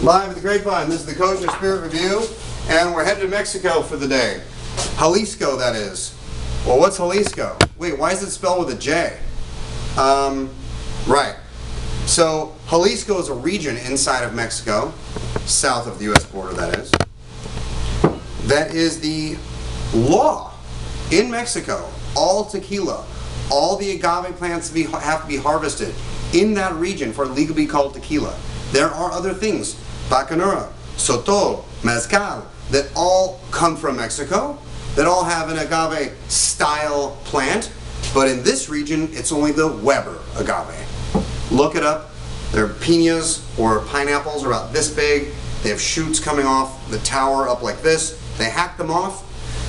Live at the Grapevine, this is the Kosher Spirit Review, and we're headed to Mexico for the day. Jalisco, that is. Well, what's Jalisco? Wait, why is it spelled with a J? Right. So, Jalisco is a region inside of Mexico, south of the U.S. border, that is. That is the law in Mexico. All tequila, all the agave plants have to be harvested in that region for it legally to be called tequila. There are other things, bacanora, sotol, mezcal, that all come from Mexico, that all have an agave style plant, but in this region it's only the Weber agave. Look it up. Their piñas or pineapples are about this big. They have shoots coming off the tower up like this. They hack them off,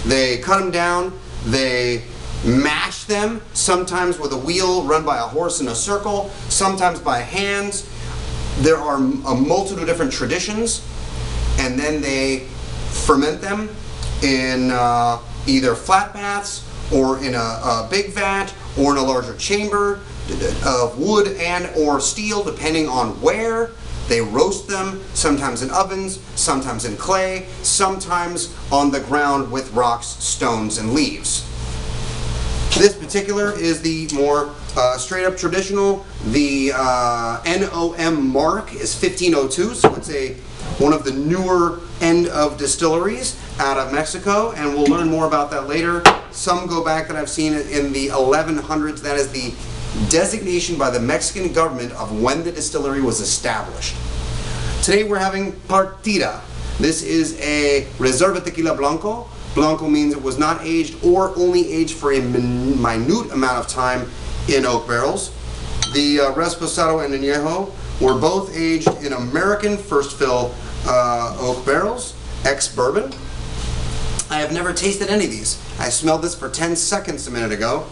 they cut them down, they mash them, sometimes with a wheel run by a horse in a circle, sometimes by hands. There are a multitude of different traditions, and then they ferment them in either flat baths or in a big vat or in a larger chamber of wood and or steel, depending on where. They roast them, sometimes in ovens, sometimes in clay, sometimes on the ground with rocks, stones, and leaves. This particular is the more straight up traditional. The NOM mark is 1502, so it's one of the newer end of distilleries out of Mexico, and we'll learn more about that later. Some go back that I've seen in the 1100s. That is the designation by the Mexican government of when the distillery was established. Today we're having Partida. This is a Reserva Tequila Blanco. Blanco means it was not aged or only aged for a minute amount of time in oak barrels. The Reposado and Añejo were both aged in American first fill oak barrels, ex-bourbon. I have never tasted any of these. I smelled this for 10 seconds a minute ago.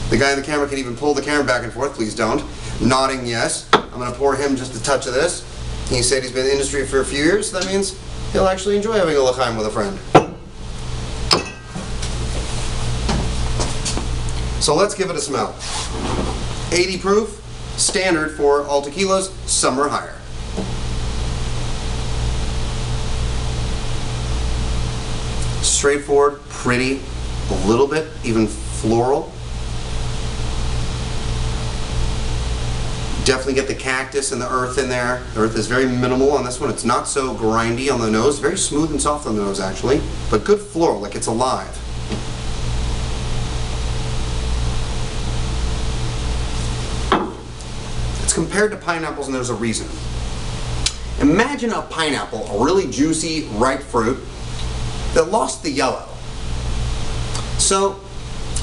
The guy in the camera can even pull the camera back and forth, please don't. Nodding yes. I'm going to pour him just a touch of this. He said he's been in the industry for a few years, so that means he'll actually enjoy having a l'chaim with a friend. So let's give it a smell. 80 proof, standard for all tequilas, some are higher. Straightforward, pretty, a little bit even floral. Definitely get the cactus and the earth in there. The earth is very minimal on this one. It's not so grindy on the nose, very smooth and soft on the nose actually, but good floral, like it's alive. It's compared to pineapples, and there's a reason. Imagine a pineapple, a really juicy, ripe fruit that lost the yellow. So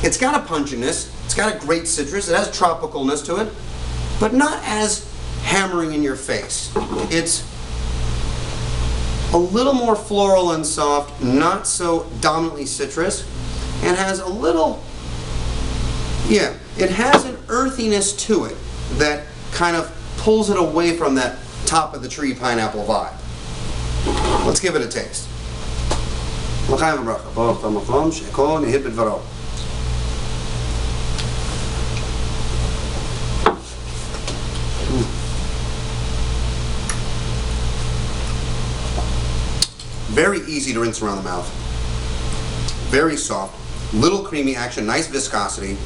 it's got a punchiness, it's got a great citrus, it has tropicalness to it, but not as hammering in your face. It's a little more floral and soft, not so dominantly citrus, and has a little, it has an earthiness to it that kind of pulls it away from that top of the tree pineapple vibe. Let's give it a taste. Very easy to rinse around the mouth. Very soft, little creamy action, nice viscosity.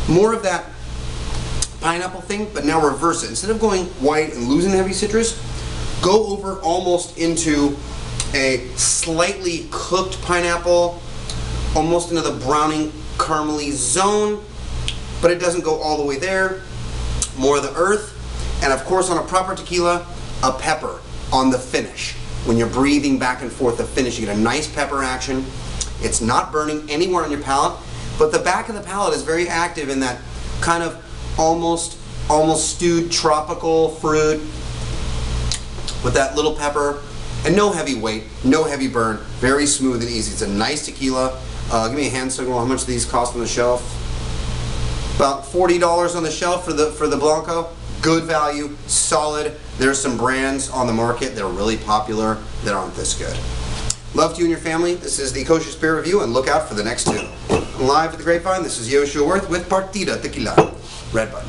More of that pineapple thing, but now reverse it. Instead of going white and losing the heavy citrus, go over almost into a slightly cooked pineapple, almost into the browning caramely zone, but it doesn't go all the way there. More of the earth, and of course on a proper tequila, a pepper on the finish. When you're breathing back and forth the finish, you get a nice pepper action. It's not burning anywhere on your palate, but the back of the palate is very active in that kind of almost stewed tropical fruit with that little pepper, and no heavy weight, no heavy burn, very smooth and easy. It's a nice tequila. Give me a hand signal how much these cost on the shelf. About $40 on the shelf for the Blanco. Good value, solid. There's some brands on the market that are really popular that aren't this good. Love to you and your family. This is the Kosher Spirit Review, and look out for the next two. Live at the Grapevine, this is Yehoshua Werth with Partida Tequila. Red button.